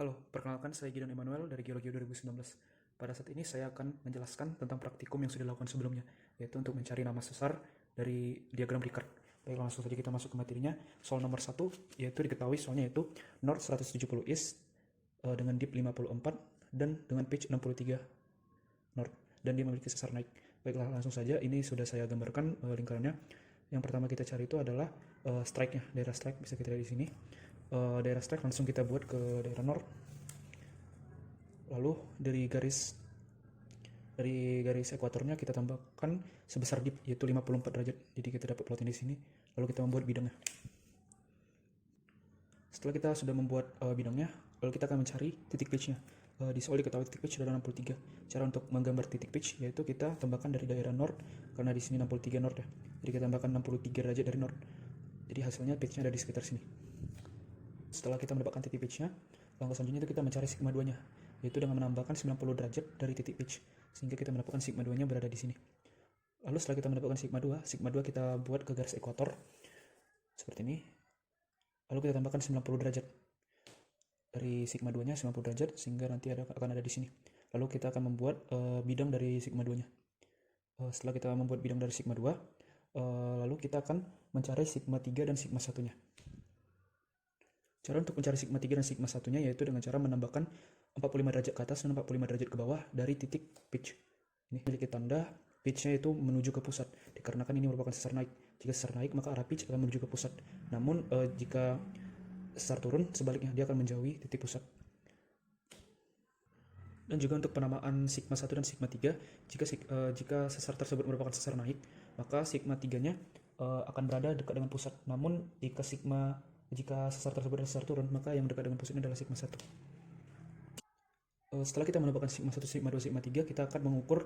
Halo, perkenalkan saya Gideon Emmanuel dari Geologi 2019. Pada saat ini saya akan menjelaskan tentang praktikum yang sudah dilakukan sebelumnya, yaitu untuk mencari nama sesar dari diagram Rickert. Baik, langsung saja kita masuk ke materinya. Soal nomor 1, yaitu diketahui soalnya yaitu North 170 East dengan Deep 54 dan dengan Pitch 63 North, dan dia memiliki sesar naik. Baiklah, langsung saja ini sudah saya gambarkan lingkarannya. Yang pertama kita cari itu adalah strike-nya, daerah strike bisa kita lihat di sini. Daerah strike langsung kita buat ke daerah north, lalu dari garis ekuatornya kita tambahkan sebesar dip yaitu 54 derajat, jadi kita dapat plotnya di sini. Lalu kita membuat bidangnya. Setelah kita sudah membuat bidangnya, lalu kita akan mencari titik pitchnya. Di soal diketahui titik pitch adalah 63. Cara untuk menggambar titik pitch yaitu kita tambahkan dari daerah north, karena di sini 63 north ya, jadi kita tambahkan 63 derajat dari north, jadi hasilnya pitchnya ada di sekitar sini. Setelah kita mendapatkan titik pitchnya, langkah selanjutnya itu kita mencari sigma 2 nya, yaitu dengan menambahkan 90 derajat dari titik pitch, sehingga kita mendapatkan sigma 2 nya berada di sini. Lalu setelah kita mendapatkan sigma 2 kita buat ke garis ekuator seperti ini. Lalu kita tambahkan 90 derajat dari sigma 2 nya, 90 derajat, sehingga nanti akan ada di sini. Lalu kita akan membuat bidang dari sigma 2 nya. Setelah kita membuat bidang dari sigma 2, lalu kita akan mencari sigma 3 dan sigma 1 nya. Cara untuk mencari sigma 3 dan sigma 1 nya yaitu dengan cara menambahkan 45 derajat ke atas dan 45 derajat ke bawah dari titik pitch. Ini memiliki tanda pitch-nya itu menuju ke pusat, dikarenakan ini merupakan sesar naik. Jika sesar naik, maka arah pitch akan menuju ke pusat. Namun jika sesar turun, sebaliknya dia akan menjauhi titik pusat. Dan juga untuk penamaan sigma 1 dan sigma 3, jika sesar tersebut merupakan sesar naik, maka sigma 3-nya akan berada dekat dengan pusat. Namun jika sesar tersebut adalah sesar turun, maka yang dekat dengan pusatnya adalah sigma 1. Setelah kita mendapatkan sigma 1, sigma 2, sigma 3, kita akan mengukur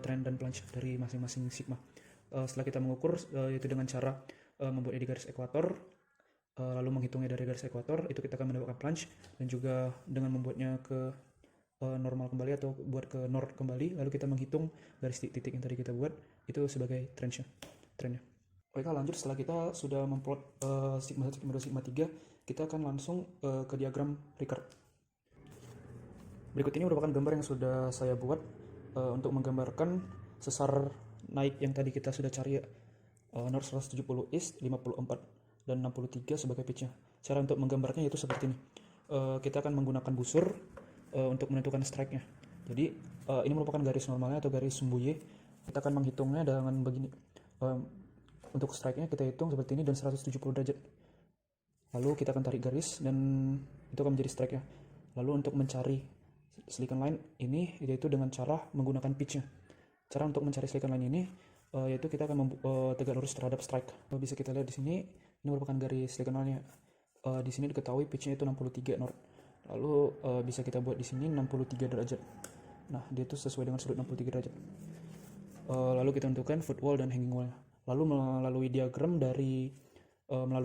trend dan plunge dari masing-masing sigma. Setelah kita mengukur, yaitu dengan cara membuatnya di garis ekuator, lalu menghitungnya dari garis ekuator, itu kita akan mendapatkan plunge, dan juga dengan membuatnya ke normal kembali atau buat ke north kembali, lalu kita menghitung garis titik yang tadi kita buat, itu sebagai trendnya. Baiklah, lanjut. Setelah kita sudah memplot sigma 1, sigma 2, sigma 3, kita akan langsung ke diagram Rickert. Berikut ini merupakan gambar yang sudah saya buat untuk menggambarkan sesar naik yang tadi kita sudah cari ya. North 170 East, 54 dan 63 sebagai pitchnya. Cara untuk menggambarnya yaitu seperti ini. Kita akan menggunakan busur untuk menentukan strike-nya. Jadi ini merupakan garis normalnya atau garis Sembuye. Kita akan menghitungnya dengan begini. Untuk strike-nya kita hitung seperti ini dan 170 derajat. Lalu kita akan tarik garis dan itu akan menjadi strike-nya. Lalu untuk mencari silicon line ini yaitu dengan cara menggunakan pitch-nya. Cara untuk mencari silicon line ini yaitu kita akan tegak lurus terhadap strike. Bisa kita lihat di sini, ini merupakan garis silicon line-nya. Di sini diketahui pitch-nya itu 63 north. Lalu bisa kita buat di sini 63 derajat. Nah, dia itu sesuai dengan sudut 63 derajat. Lalu kita tentukan footwall dan hanging wall. Lalu melalui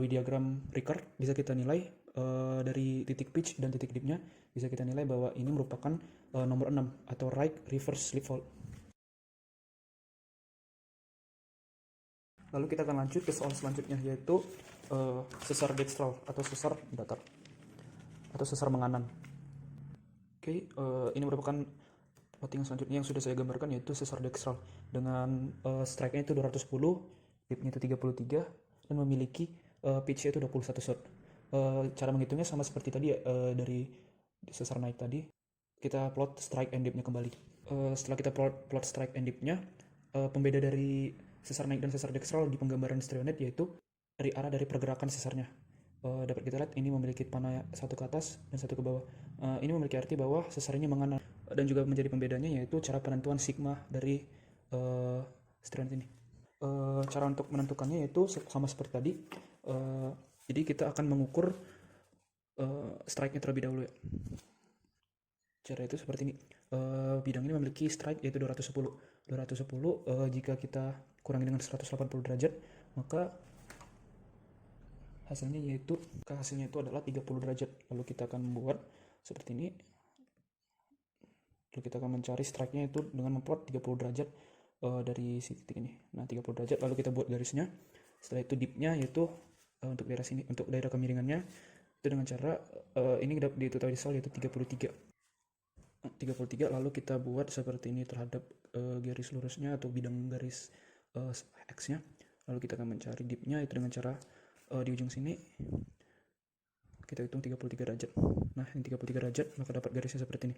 diagram Rickert bisa kita nilai dari titik pitch dan titik dipnya, bisa kita nilai bahwa ini merupakan nomor 6 atau right reverse slip fault. Lalu kita akan lanjut ke soal selanjutnya, yaitu sesar dextral atau sesar datar atau sesar menganan. Oke, ini merupakan plotting selanjutnya yang sudah saya gambarkan, yaitu sesar dextral dengan strike-nya itu 210, dip-nya itu 33 dan memiliki pitch-nya itu 21 shot. Cara menghitungnya sama seperti tadi ya, dari sesar naik tadi kita plot strike and dip-nya kembali. Setelah kita plot strike and dip-nya, pembeda dari sesar naik dan sesar dextral di penggambaran stereonet yaitu dari arah dari pergerakan sesarnya. Dapat kita lihat ini memiliki panah satu ke atas dan satu ke bawah. Ini memiliki arti bahwa sesar ini menganan, dan juga menjadi pembedanya yaitu cara penentuan sigma dari stereonet ini. Cara untuk menentukannya yaitu sama seperti tadi. Jadi kita akan mengukur strike-nya terlebih dahulu ya. Cara itu seperti ini. Bidang ini memiliki strike yaitu 210. Jika kita kurangi dengan 180 derajat, maka hasilnya itu adalah 30 derajat. Lalu kita akan membuat seperti ini. Lalu kita akan mencari strike-nya itu dengan memplot 30 derajat dari titik ini. Nah, 30 derajat, lalu kita buat garisnya. Setelah itu dip-nya yaitu untuk daerah sini, untuk daerah kemiringannya Itu dengan cara ini diketahui di soal yaitu 33. 33 lalu kita buat seperti ini terhadap garis lurusnya atau bidang garis X-nya. Lalu kita akan mencari dip-nya itu dengan cara di ujung sini kita hitung 33 derajat. Nah, ini 33 derajat maka dapat garisnya seperti ini.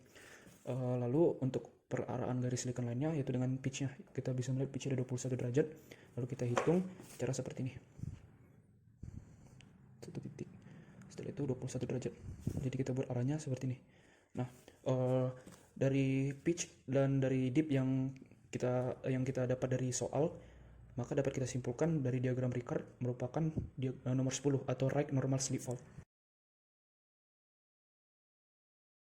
Lalu untuk peraraan garis silikon lainnya yaitu dengan pitch-nya. Kita bisa melihat pitch-nya ada 21 derajat. Lalu kita hitung cara seperti ini. 1 titik. Setelah itu 21 derajat. Jadi kita buat arahnya seperti ini. Nah, dari pitch dan dari dip yang kita dapat dari soal, maka dapat kita simpulkan dari diagram Ricard merupakan nomor 10 atau right normal slip fault.